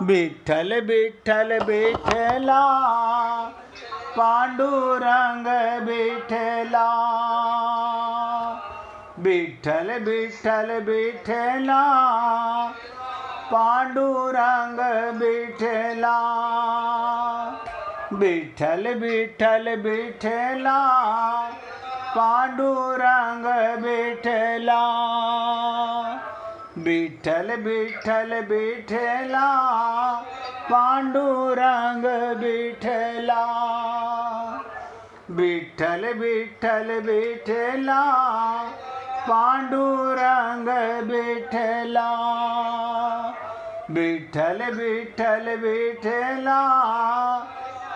विठ्ठल विठ्ठल विठ्ठला पांडुरंग विठ्ठला, विठ्ठल विठ्ठल विठ्ठला पांडुरंग विठ्ठला, विठ्ठल विठ्ठल विठ्ठला पांडुरंग विठ्ठला, विठ्ठल विठ्ठल विठ्ठला पांडुरंग विठ्ठला, विठ्ठल विठ्ठल विठ्ठला पांडुरंग विठ्ठला, विठ्ठल विठ्ठल विठ्ठला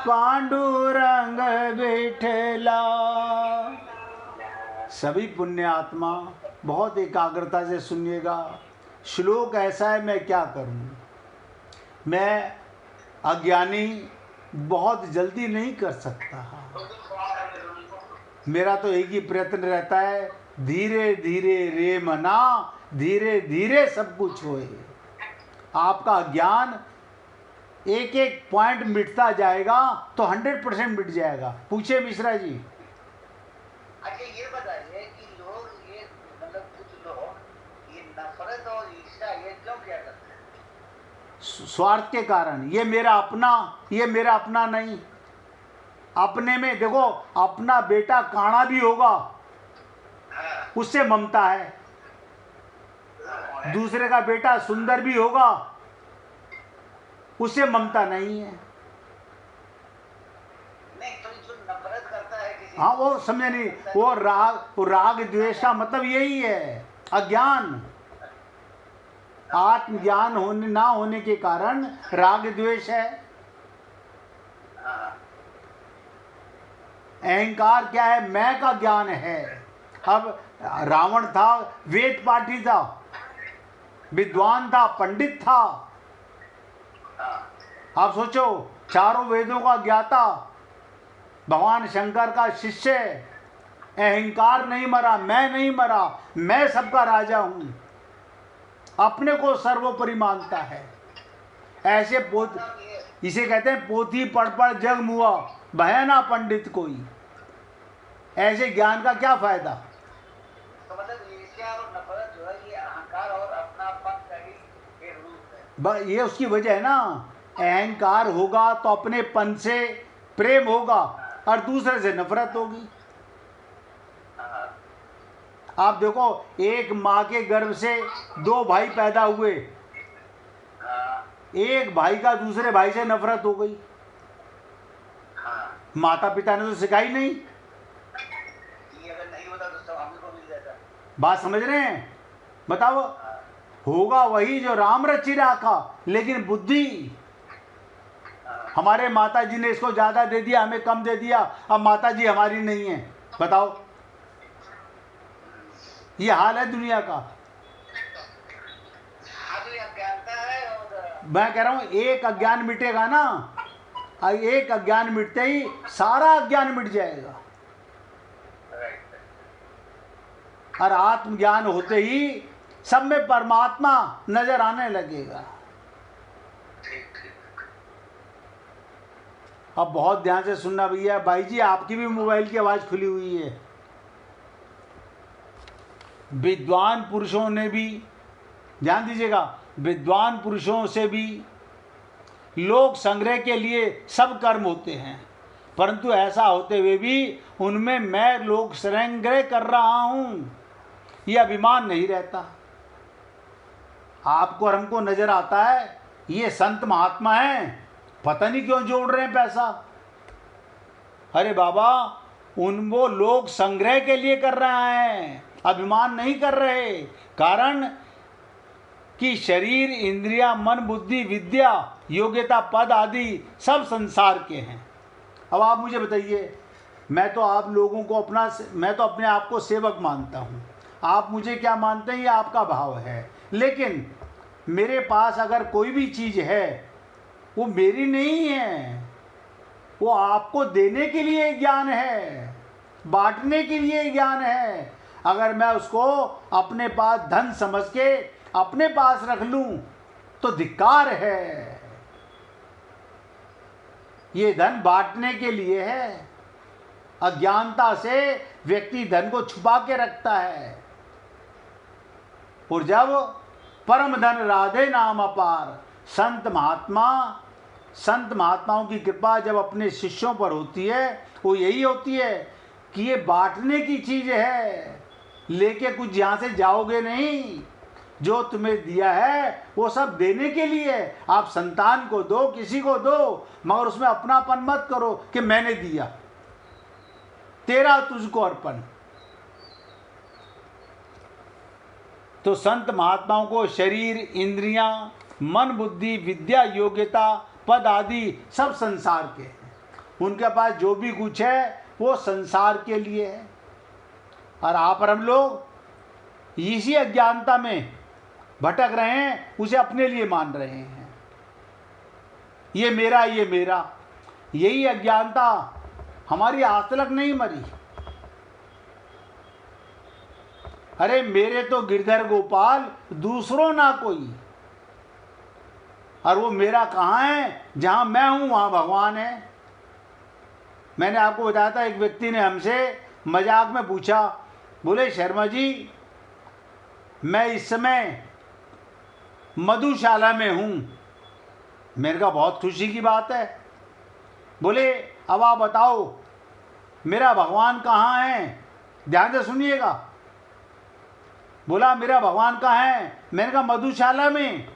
पांडुरंग विठ्ठला। सभी पुण्य आत्मा बहुत एकाग्रता से सुनिएगा। श्लोक ऐसा है, मैं क्या करूं, मैं अज्ञानी बहुत जल्दी नहीं कर सकता। मेरा तो एक ही प्रयत्न रहता है, धीरे धीरे रे मना, धीरे धीरे सब कुछ होए। आपका ज्ञान एक एक पॉइंट मिटता जाएगा तो 100% मिट जाएगा। पूछे मिश्रा जी। अच्छा ये बताइए कि लोग ये मतलब कुछ लोग ये नफरत और ईर्ष्या ये क्यों किया करते हैं? स्वार्थ के कारण। ये मेरा अपना नहीं। अपने में देखो, अपना बेटा काणा भी होगा, उससे ममता है। दूसरे का बेटा सुंदर भी होगा, उससे ममता नहीं है। नहीं तो जो नफरत करता है किसी, हाँ वो समझे नहीं, वो राग द्वेष का मतलब यही है, अज्ञान। आत्मज्ञान होने ना होने के कारण राग द्वेष है। अहंकार क्या है? मैं का ज्ञान है। अब रावण था, वेद पाठी था, विद्वान था, पंडित था। आप सोचो, चारों वेदों का ज्ञाता, भगवान शंकर का शिष्य। अहंकार नहीं मरा, मैं नहीं मरा, मैं सबका राजा हूं, अपने को सर्वोपरि मानता है। ऐसे इसे कहते हैं पोथी पढ़ पढ़ जग मुआ, भया पंडित कोई। ऐसे ज्ञान का क्या फायदा? तो मतलब ईर्ष्या और नफरत जो है ये अहंकार और अपनापन का ही एक रूप है। ये उसकी वजह है ना। अहंकार होगा तो अपनेपन से प्रेम होगा और दूसरे से नफरत होगी। आप देखो, एक माँ के गर्भ से 2 भाई पैदा हुए, एक भाई का दूसरे भाई से नफरत हो गई। माता पिता ने तो सिखाई नहीं। ये अगर नहीं होता तो सब हमको मिल जाता। बात समझ रहे हैं? बताओ, होगा वही जो राम रचि राखा, लेकिन बुद्धि हमारे माता जी ने इसको ज्यादा दे दिया, हमें कम दे दिया। अब माता जी हमारी नहीं है, बताओ। ये हाल है दुनिया का। अज्ञानता है और मैं कह रहा हूं, एक अज्ञान मिटेगा ना, एक अज्ञान मिटते ही सारा अज्ञान मिट जाएगा। और आत्मज्ञान होते ही सब में परमात्मा नजर आने लगेगा। अब बहुत ध्यान से सुनना भैया। भाई जी, आपकी भी मोबाइल की आवाज खुली हुई है। विद्वान पुरुषों ने भी, ध्यान दीजिएगा, विद्वान पुरुषों से भी लोक संग्रह के लिए सब कर्म होते हैं, परंतु ऐसा होते हुए भी उनमें मैं लोक संग्रह कर रहा हूं, यह अभिमान नहीं रहता। आपको और हमको नजर आता है ये संत महात्मा हैं, पता नहीं क्यों जोड़ रहे हैं पैसा। अरे बाबा, वो लोग संग्रह के लिए कर रहे हैं, अभिमान नहीं कर रहे। कारण कि शरीर, इंद्रिया, मन, बुद्धि, विद्या, योग्यता, पद आदि सब संसार के हैं। अब आप मुझे बताइए, मैं तो आप लोगों को मैं तो अपने आप को सेवक मानता हूँ, आप मुझे क्या मानते हैं ये आपका भाव है। लेकिन मेरे पास अगर कोई भी चीज़ है वो मेरी नहीं है, वो आपको देने के लिए ज्ञान है, बांटने के लिए ज्ञान है। अगर मैं उसको अपने पास धन समझ के अपने पास रख लूं तो धिक्कार है। ये धन बांटने के लिए है। अज्ञानता से व्यक्ति धन को छुपा के रखता है, और जब परम धन राधे नाम अपार, संत महात्माओं की कृपा जब अपने शिष्यों पर होती है, वो यही होती है कि ये बांटने की चीज है, लेके कुछ यहाँ से जाओगे नहीं। जो तुम्हें दिया है वो सब देने के लिए है। आप संतान को दो, किसी को दो, मगर उसमें अपनापन मत करो कि मैंने दिया, तेरा तुझको अर्पण। तो संत महात्माओं को शरीर, इंद्रियां, मन, बुद्धि, विद्या, योग्यता, पद आदि सब संसार के हैं। उनके पास जो भी कुछ है वो संसार के लिए है, और आप और हम लोग इसी अज्ञानता में भटक रहे हैं, उसे अपने लिए मान रहे हैं। ये मेरा, ये मेरा, यही अज्ञानता हमारी आज तक नहीं मरी। अरे मेरे तो गिरधर गोपाल, दूसरों ना कोई। और वो मेरा कहाँ है? जहां मैं हूं वहां भगवान है। मैंने आपको बताया था, एक व्यक्ति ने हमसे मजाक में पूछा, बोले शर्मा जी मैं इस समय मधुशाला में हूं। मेरे का बहुत खुशी की बात है। बोले अब आप बताओ मेरा भगवान कहाँ है? ध्यान से सुनिएगा। बोला मेरा भगवान कहाँ है? मैंने कहा मधुशाला में।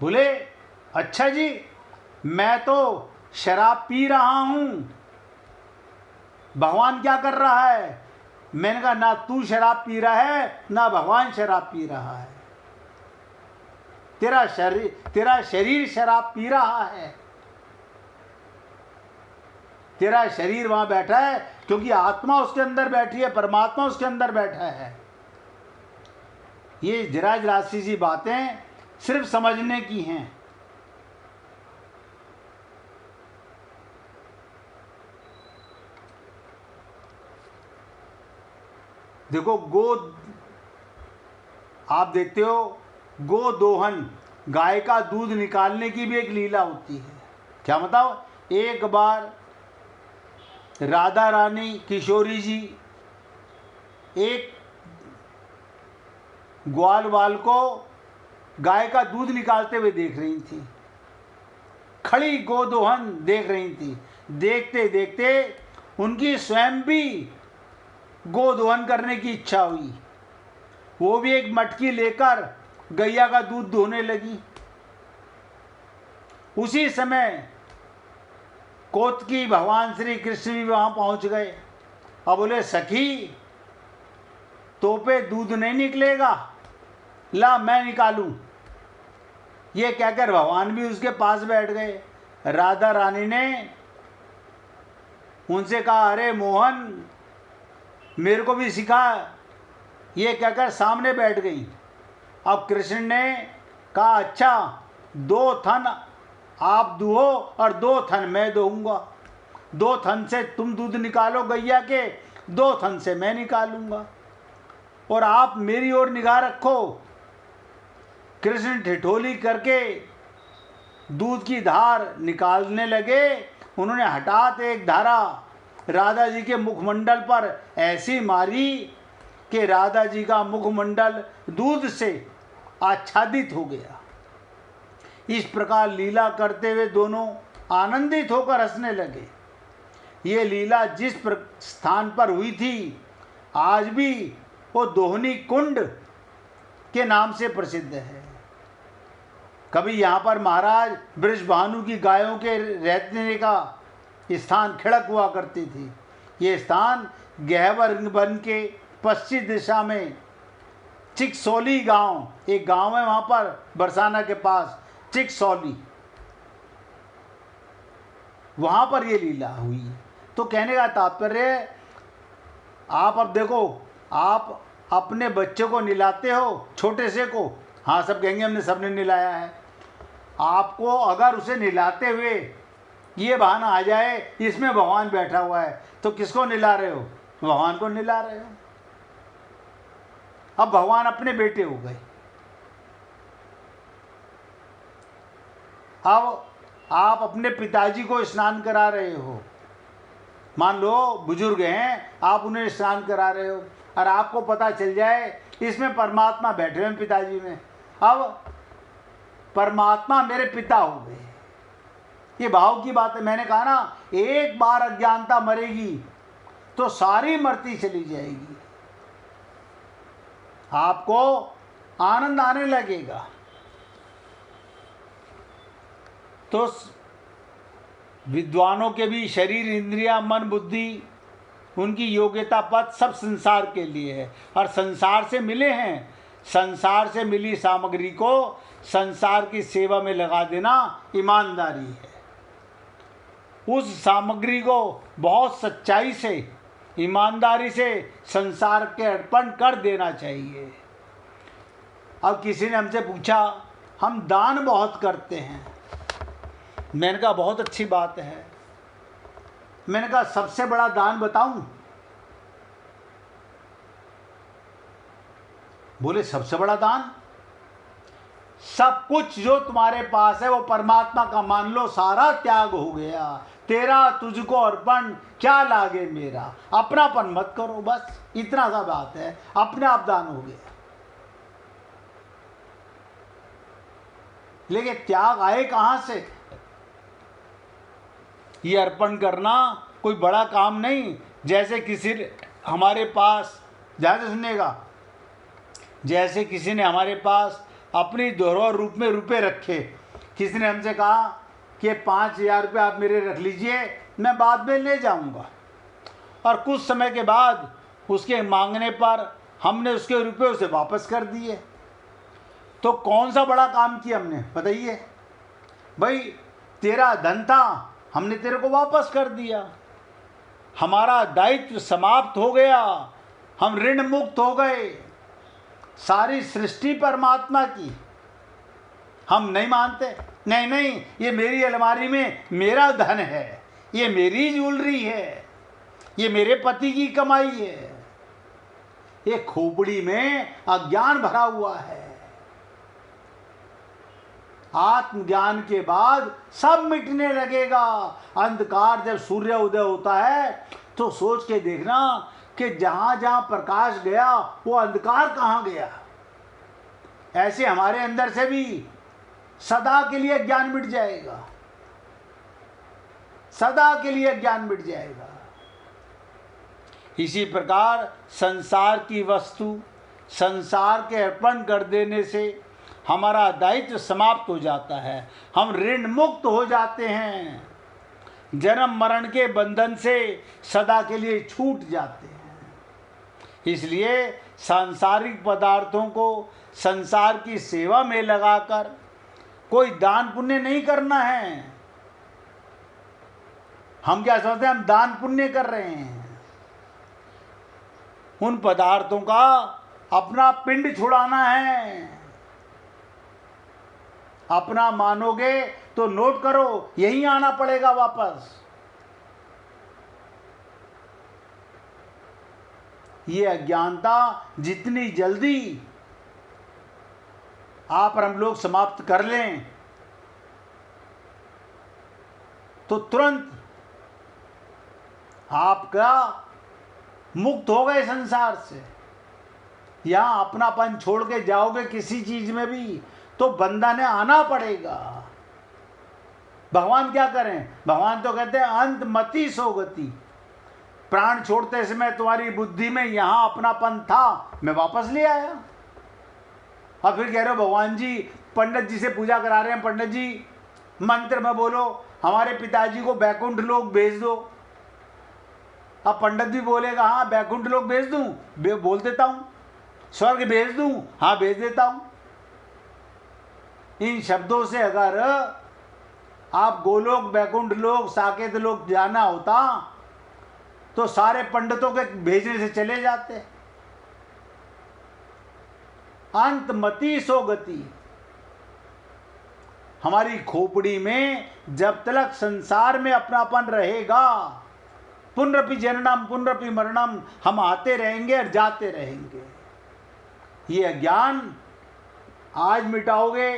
बोले अच्छा जी, मैं तो शराब पी रहा हूं, भगवान क्या कर रहा है? मैंने कहा ना तू शराब पी रहा है, ना भगवान शराब पी रहा है। तेरा शरीर शराब पी रहा है। तेरा शरीर वहां बैठा है क्योंकि आत्मा उसके अंदर बैठी है, परमात्मा उसके अंदर बैठा है। ये जरा सी सी बातें सिर्फ समझने की हैं। देखो आप देखते हो गो दोहन, गाय का दूध निकालने की भी एक लीला होती है। क्या बताओ? एक बार राधा रानी किशोरी जी एक ग्वाल वाल को गाय का दूध निकालते हुए देख रही थी। खड़ी गोदोहन देख रही थी। देखते देखते उनकी स्वयं भी गोदोहन करने की इच्छा हुई। वो भी एक मटकी लेकर गैया का दूध दोहने लगी। उसी समय कोतकी भगवान श्री कृष्ण भी वहां पहुंच गए और बोले सखी तो पे दूध नहीं निकलेगा, ला मैं निकालूं। ये कहकर भगवान भी उसके पास बैठ गए। राधा रानी ने उनसे कहा अरे मोहन मेरे को भी सिखा। ये कहकर सामने बैठ गई। अब कृष्ण ने कहा अच्छा 2 थन आप दुहो और 2 थन मैं दूंगा। 2 थन से तुम दूध निकालो गैया के, 2 थन से मैं निकालूंगा, और आप मेरी ओर निगाह रखो। कृष्ण ठिठोली करके दूध की धार निकालने लगे। उन्होंने हठात एक धारा राधा जी के मुखमंडल पर ऐसी मारी कि राधा जी का मुखमंडल दूध से आच्छादित हो गया। इस प्रकार लीला करते हुए दोनों आनंदित होकर हंसने लगे। ये लीला जिस स्थान पर हुई थी आज भी वो दोहनी कुंड के नाम से प्रसिद्ध है। कभी यहाँ पर महाराज बृषभानु की गायों के रहने का स्थान खिड़क हुआ करती थी। ये स्थान गहवर वन के पश्चिम दिशा में चिकसौली गांव, एक गांव है वहाँ पर बरसाना के पास, चिकसौली, वहाँ पर ये लीला हुई। तो कहने का तात्पर्य, आप अब देखो, आप अपने बच्चे को निलाते हो, छोटे से को, हाँ सब कहेंगे हमने सबने निलाया है। आपको अगर उसे निलाते हुए ये बहाना आ जाए इसमें भगवान बैठा हुआ है, तो किसको निला रहे हो? भगवान को निला रहे हो। अब भगवान अपने बेटे हो गए। अब आप अपने पिताजी को स्नान करा रहे हो, मान लो बुजुर्ग हैं, आप उन्हें स्नान करा रहे हो और आपको पता चल जाए इसमें परमात्मा बैठे हुए हैं पिताजी में, अब परमात्मा मेरे पिता हो गए, ये भाव की बात है। मैंने कहा ना, एक बार अज्ञानता मरेगी तो सारी मरती चली जाएगी, आपको आनंद आने लगेगा। तो विद्वानों के भी शरीर, इंद्रिया, मन, बुद्धि, उनकी योग्यता, पद सब संसार के लिए है और संसार से मिले हैं। संसार से मिली सामग्री को संसार की सेवा में लगा देना ईमानदारी है। उस सामग्री को बहुत सच्चाई से, ईमानदारी से संसार के अर्पण कर देना चाहिए। अब किसी ने हमसे पूछा, हम दान बहुत करते हैं। मैंने कहा बहुत अच्छी बात है। मैंने कहा सबसे बड़ा दान बताऊं? बोले सबसे बड़ा दान? सब कुछ जो तुम्हारे पास है वो परमात्मा का मान लो, सारा त्याग हो गया, तेरा तुझको अर्पण, क्या लागे मेरा, अपनापन मत करो, बस इतना सा बात है, अपने आप दान हो गया। लेकिन त्याग आए कहां से? ये अर्पण करना कोई बड़ा काम नहीं। जैसे किसी हमारे पास, ध्यान से सुनिएगा, जैसे किसी ने हमारे पास अपनी धरोहर रूप में रुपए रखे, किसी ने हमसे कहा कि 5,000 रुपये आप मेरे रख लीजिए, मैं बाद में ले जाऊंगा, और कुछ समय के बाद उसके मांगने पर हमने उसके रुपये उसे वापस कर दिए, तो कौन सा बड़ा काम किया हमने? बताइए भाई, तेरा धन था, हमने तेरे को वापस कर दिया, हमारा दायित्व समाप्त हो गया, हम ऋण मुक्त हो गए। सारी सृष्टि परमात्मा की, हम नहीं मानते, नहीं नहीं ये मेरी अलमारी में मेरा धन है, ये मेरी ज्वेलरी है, ये मेरे पति की कमाई है। ये खोपड़ी में अज्ञान भरा हुआ है। आत्मज्ञान के बाद सब मिटने लगेगा। अंधकार जब सूर्य उदय होता है तो सोच के देखना कि जहां जहां प्रकाश गया वो अंधकार कहां गया। ऐसे हमारे अंदर से भी सदा के लिए ज्ञान मिट जाएगा, सदा के लिए ज्ञान मिट जाएगा। इसी प्रकार संसार की वस्तु संसार के अर्पण कर देने से हमारा दायित्व समाप्त हो जाता है, हम ऋण मुक्त हो जाते हैं, जन्म मरण के बंधन से सदा के लिए छूट जाते हैं। इसलिए सांसारिक पदार्थों को संसार की सेवा में लगाकर कोई दान पुण्य नहीं करना है। हम क्या सोचते हैं, हम दान पुण्य कर रहे हैं। उन पदार्थों का अपना पिंड छुड़ाना है। अपना मानोगे तो नोट करो, यहीं आना पड़ेगा वापस। ये अज्ञानता जितनी जल्दी आप और हम लोग समाप्त कर लें तो तुरंत आपका मुक्त हो गए संसार से। यहां अपनापन छोड़ के जाओगे किसी चीज में भी तो बंधन आना पड़ेगा। भगवान क्या करें? भगवान तो कहते हैं अंत मति सो गति। प्राण छोड़ते समय तुम्हारी बुद्धि में यहां अपनापन था, मैं वापस ले आया। और फिर कह रहे हो भगवान जी, पंडित जी से पूजा करा रहे हैं, पंडित जी मंत्र में बोलो हमारे पिताजी को बैकुंठ लोक भेज दो। अब पंडित भी बोलेगा हाँ बैकुंठ लोक भेज दूं, बोल देता हूं। स्वर्ग भेज दूं, हाँ भेज देता हूं। इन शब्दों से अगर आप गोलोक, बैकुंठ लोक, साकेत लोक जाना होता तो सारे पंडितों के भेजने से चले जाते। अंत मति सो गति। हमारी खोपड़ी में जब तक संसार में अपनापन रहेगा, पुनरपि जननम पुनरपि मरणम, हम आते रहेंगे और जाते रहेंगे। ये अज्ञान आज मिटाओगे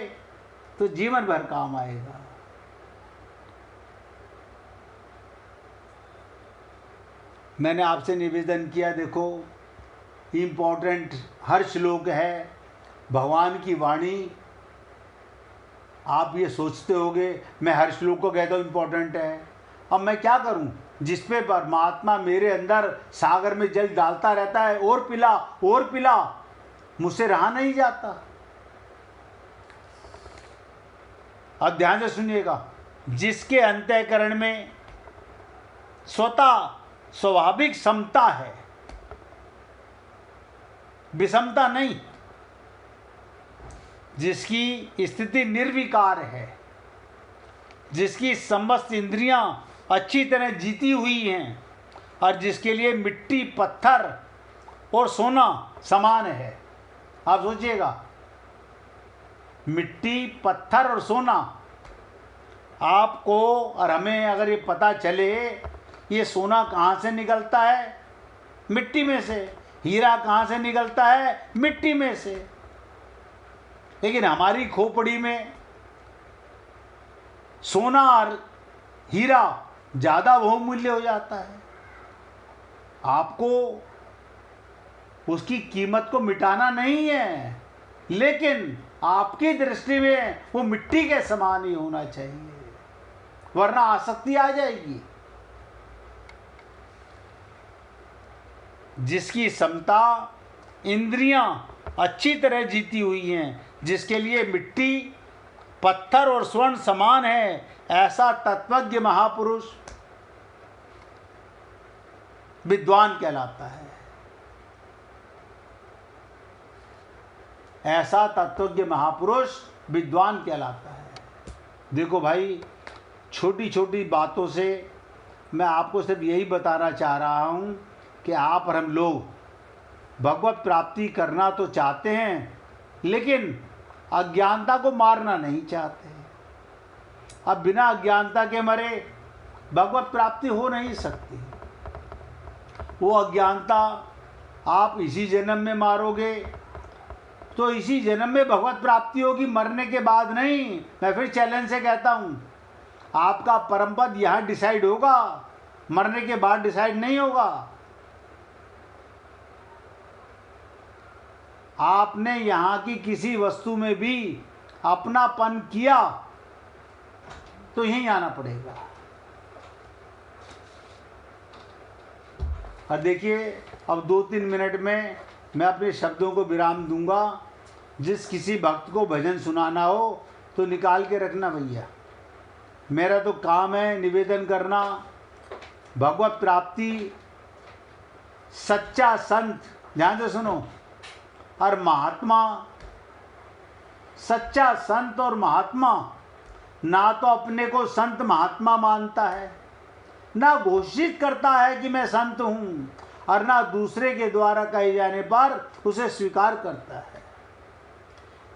तो जीवन भर काम आएगा। मैंने आपसे निवेदन किया, देखो इम्पोर्टेंट हर श्लोक है, भगवान की वाणी। आप ये सोचते होगे मैं हर श्लोक को कहता हूँ इम्पोर्टेंट है, अब मैं क्या करूँ? जिस पे परमात्मा मेरे अंदर सागर में जल डालता रहता है, और पिला, मुझसे रहा नहीं जाता। अब ध्यान से सुनिएगा, जिसके अंतःकरण में स्वतः स्वाभाविक समता है, विषमता नहीं, जिसकी स्थिति निर्विकार है, जिसकी समस्त इंद्रियां अच्छी तरह जीती हुई हैं, और जिसके लिए मिट्टी, पत्थर और सोना समान है। आप सोचिएगा, मिट्टी, पत्थर और सोना, आपको और हमें अगर ये पता चले ये सोना कहाँ से निकलता है, मिट्टी में से, हीरा कहाँ से निकलता है, मिट्टी में से, लेकिन हमारी खोपड़ी में सोना और हीरा ज़्यादा बहुमूल्य हो जाता है। आपको उसकी कीमत को मिटाना नहीं है, लेकिन आपकी दृष्टि में वो मिट्टी के समान ही होना चाहिए, वरना आसक्ति आ जाएगी। जिसकी समता, इंद्रियां अच्छी तरह जीती हुई हैं, जिसके लिए मिट्टी, पत्थर और स्वर्ण समान है, ऐसा तत्वज्ञ महापुरुष विद्वान कहलाता है। ऐसा तत्वज्ञ महापुरुष विद्वान कहलाता है। देखो भाई, छोटी छोटी बातों से मैं आपको सिर्फ यही बताना चाह रहा हूँ कि आप और हम लोग भगवत प्राप्ति करना तो चाहते हैं, लेकिन अज्ञानता को मारना नहीं चाहते। अब बिना अज्ञानता के मरे भगवत प्राप्ति हो नहीं सकती। वो अज्ञानता आप इसी जन्म में मारोगे तो इसी जन्म में भगवत प्राप्ति होगी, मरने के बाद नहीं। मैं फिर चैलेंज से कहता हूँ, आपका परम पद यहाँ डिसाइड होगा, मरने के बाद डिसाइड नहीं होगा। आपने यहाँ की किसी वस्तु में भी अपनापन किया तो यहीं आना पड़ेगा। और देखिए, अब 2-3 मिनट में मैं अपने शब्दों को विराम दूंगा। जिस किसी भक्त को भजन सुनाना हो तो निकाल के रखना भैया। मेरा तो काम है निवेदन करना, भगवत प्राप्ति, सच्चा संत, ध्यान से सुनो, और महात्मा। सच्चा संत और महात्मा ना तो अपने को संत महात्मा मानता है, ना घोषित करता है कि मैं संत हूँ, और ना दूसरे के द्वारा कहे जाने पर उसे स्वीकार करता है।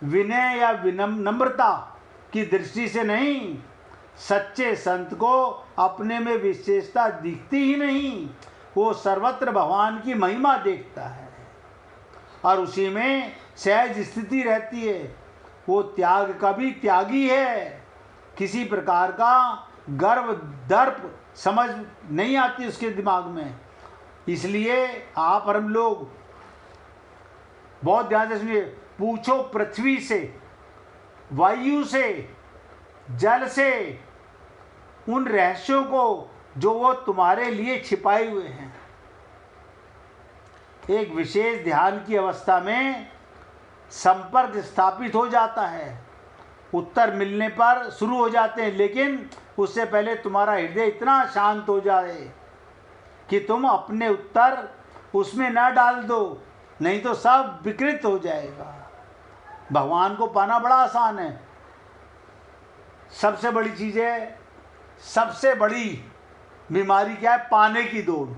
विनय या नम्रता की दृष्टि से नहीं, सच्चे संत को अपने में विशेषता दिखती ही नहीं, वो सर्वत्र भगवान की महिमा देखता है और उसी में सहज स्थिति रहती है। वो त्याग का भी त्यागी है, किसी प्रकार का गर्व दर्प समझ नहीं आती उसके दिमाग में। इसलिए आप और हम लोग बहुत ध्यान से सुनिए, पूछो पृथ्वी से, वायु से, जल से उन रहस्यों को जो वो तुम्हारे लिए छिपाए हुए हैं। एक विशेष ध्यान की अवस्था में संपर्क स्थापित हो जाता है, उत्तर मिलने पर शुरू हो जाते हैं, लेकिन उससे पहले तुम्हारा हृदय इतना शांत हो जाए कि तुम अपने उत्तर उसमें न डाल दो, नहीं तो सब विकृत हो जाएगा। भगवान को पाना बड़ा आसान है। सबसे बड़ी चीज़ है, सबसे बड़ी बीमारी क्या है? पाने की दौड़।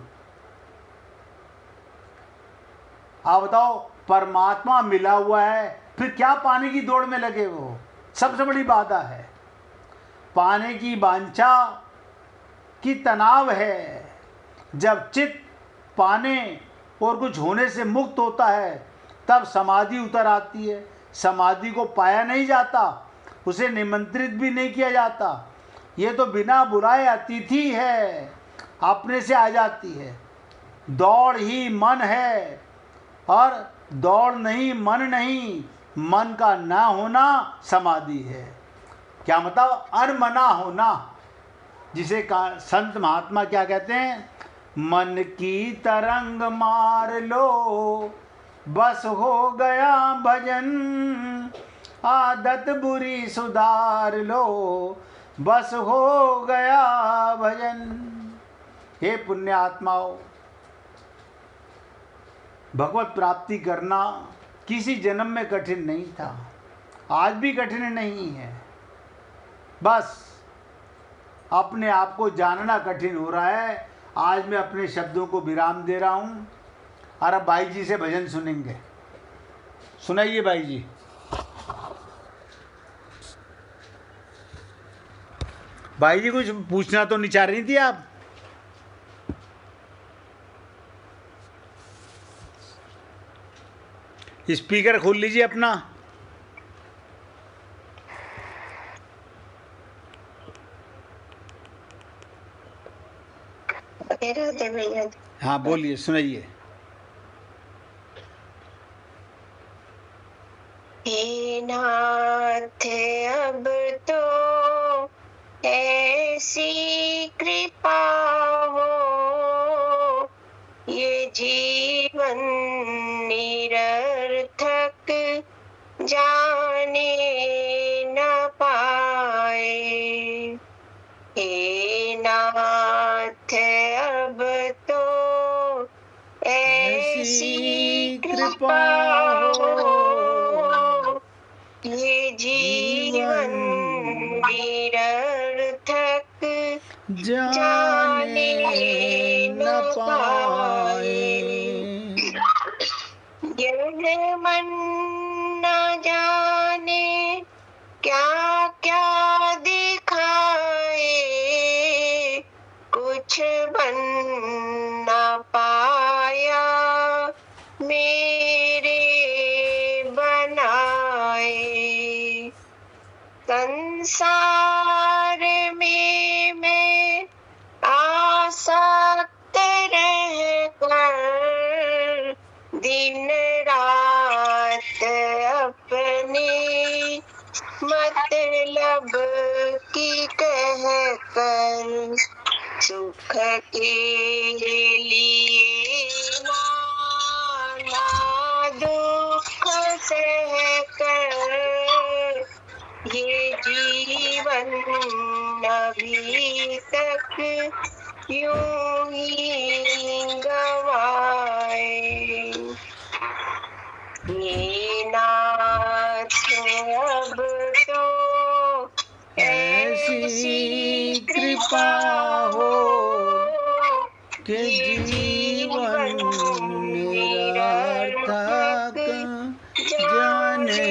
आप बताओ, परमात्मा मिला हुआ है, फिर क्या पाने की दौड़ में लगे? वो सबसे बड़ी बाधा है। पाने की वांछा की तनाव है। जब चित्त पाने और कुछ होने से मुक्त होता है तब समाधि उतर आती है। समाधि को पाया नहीं जाता, उसे निमंत्रित भी नहीं किया जाता। ये तो बिना बुलाए अतिथि है, अपने से आ जाती है। दौड़ ही मन है, और दौड़ नहीं मन नहीं, मन का ना होना समाधि है। क्या मतलब? अनमना होना, जिसे संत महात्मा क्या कहते हैं? मन की तरंग मार लो, बस हो गया भजन, आदत बुरी सुधार लो, बस हो गया भजन। हे पुण्य आत्माओं, भगवत प्राप्ति करना किसी जन्म में कठिन नहीं था, आज भी कठिन नहीं है। बस अपने आप को जानना कठिन हो रहा है। आज मैं अपने शब्दों को विराम दे रहा हूँ, और अब भाई जी से भजन सुनेंगे। सुनाइए भाई जी। भाई जी कुछ पूछना तो नहीं चाह रही थी आप? स्पीकर खोल लीजिए अपना। हाँ बोलिए, सुनाइए। हे नाथ अब तो ऐसी कृपा हो, ये जीवन निरर्थक जाने न पाए। हे नाथ अब तो ऐसी कृपा हो, ये जीवन निरर्थक जाने न पाए। यह मन न जाने क्या क्या दिखाए, कुछ बन न पाया मेरे बनाए। संसार में मैं आसक्त रहकर दिन रात अपने मतलब की कहकर, सुख के लिए नाना दुख सहकर, ये जीवन अभी तक यूं ही गवाए। ये नाथ अब तो ऐसी कृपा हो, कि जीवन निरर्थक जाने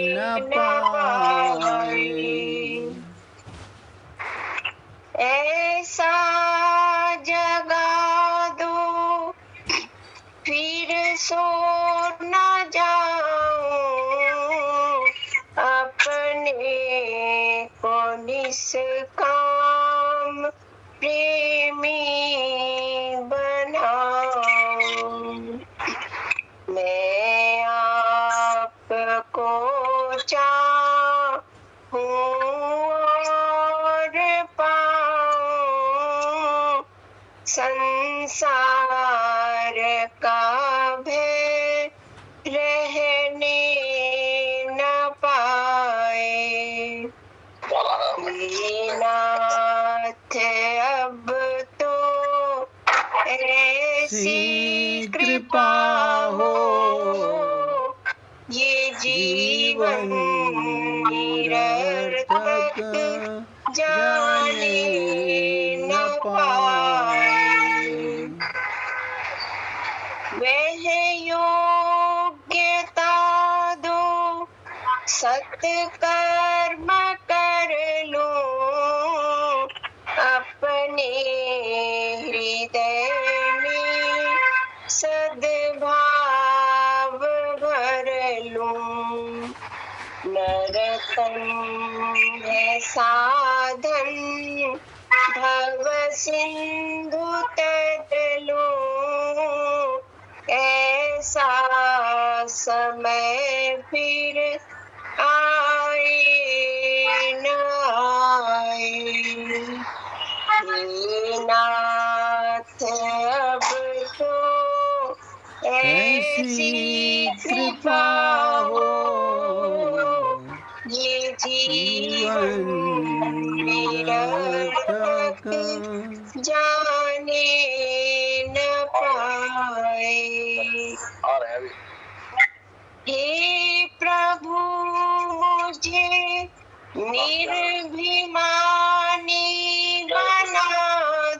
न पाए। ऐसा जगा दो फिर सो न जाऊं, अपने को निष्काम प्रेमी बनाऊं। मैं आपको चाहूं और पाऊं, संसार का भय रहने न पाए। नाथ अब तो ऐसी कृपा हो, ये जीवन निरर्थक जाने न पाए। वह योग्यता दो सत्कर्म कर लूं, अपने हृदय में सद्भाव भर लूं। नरक तन है साधन भव सिंधु तरलो ऐसा समय फिर आए न आए। हे नाथ अब तो ऐसी कृपा हो ये जीवन निरर्थक जाने न पाए। हे प्रभु मुझे निर्भिमानी बना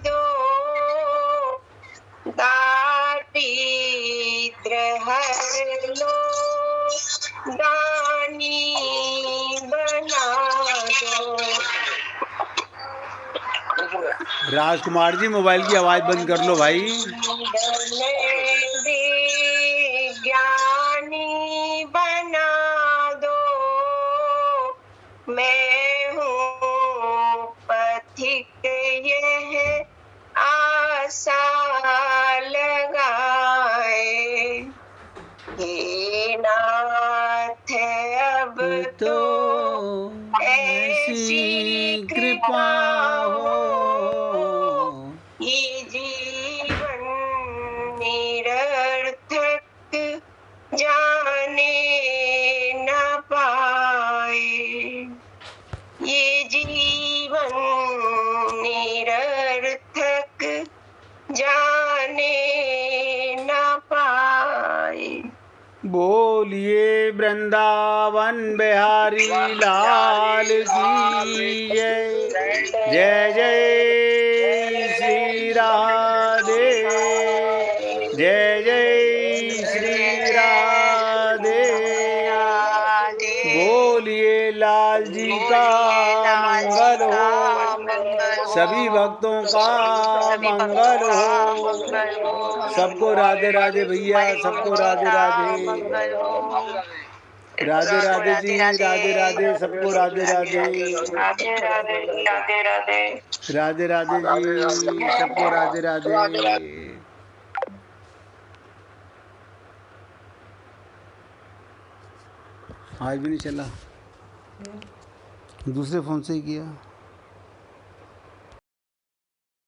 दो दारिद्र हर लो दानी बना दो। राजकुमार जी मोबाइल की आवाज बंद कर लो भाई। ज्ञानी बना दो मैं हूँ पथिक यह आशा लगाए। हे नाथ अब तो ऐसी कृपा हो ये जीवन निरर्थक जाने न पाए। ये जीवन निरर्थक जाने न पाए। बोलिए वृंदावन बिहारी लाल की जय। जय जय श्री राधे। जय जय श्री राधे। बोलिए लाल जी का मंगल हो सभी भक्तों का मंगल हो। सबको राधे राधे भैया सबको राधे राधे। राधे राधे जी राधे राधे सबको राधे राधे। राधे राधे राधे राधे जी सबको राधे राधे। आज भी नहीं चला दूसरे फोन से ही किया।